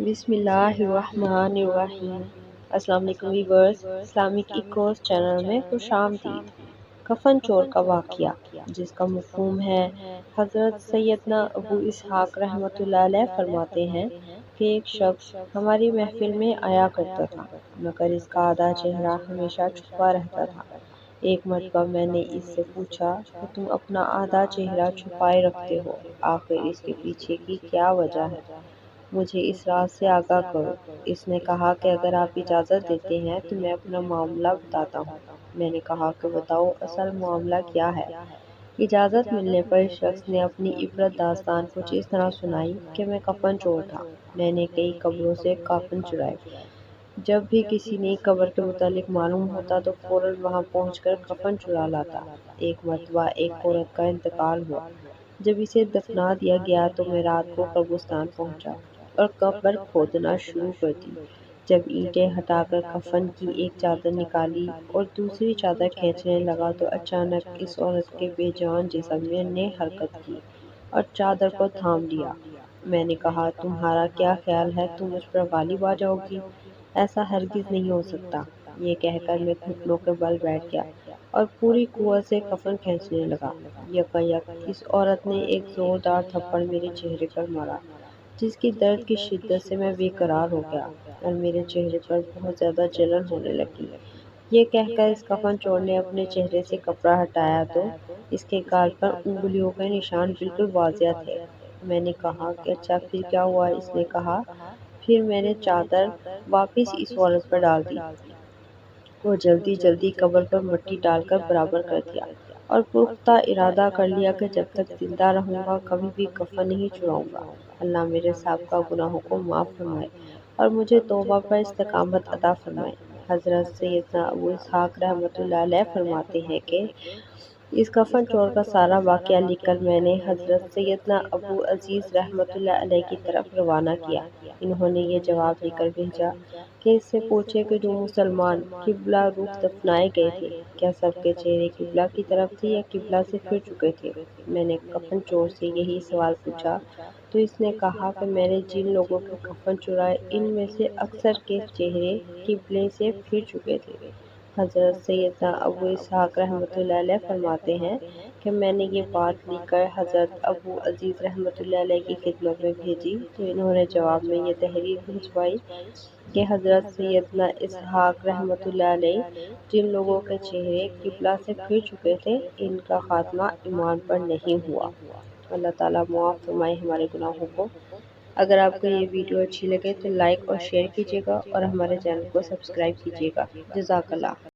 بسم اللہ الرحمن الرحیم۔ السلام علیکم ویورز، اسلامک ایکوز چینل میں خوش آمدید۔ کفن چور کا واقعہ، جس کا مفہوم ہے، حضرت سیدنا ابو اسحاق رحمۃ اللہ علیہ فرماتے ہیں کہ ایک شخص ہماری محفل میں آیا کرتا تھا، مگر اس کا آدھا چہرہ ہمیشہ چھپا رہتا تھا۔ ایک مرتبہ میں نے اس سے پوچھا کہ تم اپنا آدھا چہرہ چھپائے رکھتے ہو، آخر اس کے پیچھے کی کیا وجہ ہے؟ مجھے اس راز سے آگاہ کرو۔ اس نے کہا کہ اگر آپ اجازت دیتے ہیں تو میں اپنا معاملہ بتاتا ہوں۔ میں نے کہا کہ بتاؤ، اصل معاملہ کیا ہے؟ اجازت ملنے پر اس شخص نے اپنی عبرت داستان کچھ اس طرح سنائی کہ میں کفن چور تھا۔ میں نے کئی قبروں سے کفن چرائے۔ جب بھی کسی نئی قبر کے متعلق معلوم ہوتا تو فوراً وہاں پہنچ کر کفن چرا لاتا۔ ایک مرتبہ ایک عورت کا انتقال ہوا۔ جب اسے دفنا دیا گیا تو میں رات کو قبرستان پہنچا اور قبر کھودنا شروع کر دی۔ جب اینٹیں ہٹا کر کفن کی ایک چادر نکالی اور دوسری چادر کھینچنے لگا تو اچانک اس عورت کے بے جان جسم نے حرکت کی اور چادر کو تھام لیا۔ میں نے کہا، تمہارا کیا خیال ہے، تم مجھ پر غالب آ جاؤ گی؟ ایسا ہرگز نہیں ہو سکتا۔ یہ کہہ کر میں گھٹنوں کے بل بیٹھ گیا اور پوری قوت سے کفن کھینچنے لگا۔ یکایک اس عورت نے ایک زوردار تھپڑ میرے چہرے پر مارا، جس کی درد کی شدت سے میں بے قرار ہو گیا اور میرے چہرے پر بہت زیادہ جلن ہونے لگی۔ یہ کہہ کر اس کفن چور نے اپنے چہرے سے کپڑا ہٹایا تو اس کے گال پر انگلیوں کے نشان بالکل واضح تھے۔ میں نے کہا کہ اچھا پھر کیا ہوا؟ اس نے کہا، پھر میں نے چادر واپس اس عورت پر ڈال دی اور جلدی جلدی قبر پر مٹی ڈال کر برابر کر دیا اور پختہ ارادہ کر لیا کہ جب تک زندہ رہوں گا کبھی بھی کفن نہیں چراؤں گا۔ اللہ میرے سابقہ گناہوں کو معاف فرمائے اور مجھے توبہ پر استقامت عطا فرمائے۔ حضرت سیدنا ابو اسحاق رحمۃ اللہ علیہ فرماتے ہیں کہ اس کفن چور کا سارا واقعہ لکھ کر میں نے حضرت سیدنا ابو عزیز رحمۃ اللہ علیہ کی طرف روانہ کیا۔ انہوں نے یہ جواب لکھ کر بھیجا کہ اس سے پوچھے کہ جو مسلمان قبلہ رخ دفنائے گئے تھے، کیا سب کے چہرے قبلہ کی طرف تھے یا قبلہ سے پھر چکے تھے؟ میں نے کفن چور سے یہی سوال پوچھا تو اس نے کہا کہ میں نے جن لوگوں کے کفن چرائے ان میں سے اکثر کے چہرے قبلے سے پھر چکے تھے۔ حضرت سیدنا ابو اسحاق رحمۃ اللہ علیہ فرماتے ہیں کہ میں نے یہ بات لکھ کر حضرت ابو عزیز رحمۃ اللہ علیہ کی خدمت میں بھیجی تو انہوں نے جواب میں یہ تحریر بھجوائی کہ حضرت سیدنا اسحاق رحمۃ اللہ علیہ جن لوگوں کے چہرے قبلہ سے پھر چکے تھے ان کا خاتمہ ایمان پر نہیں ہوا۔ اللہ تعالیٰ معاف فرمائے ہمارے گناہوں کو۔ اگر آپ کو یہ ویڈیو اچھی لگے تو لائک اور شیئر کیجیے گا اور ہمارے چینل کو سبسکرائب کیجیے گا۔ جزاک اللہ۔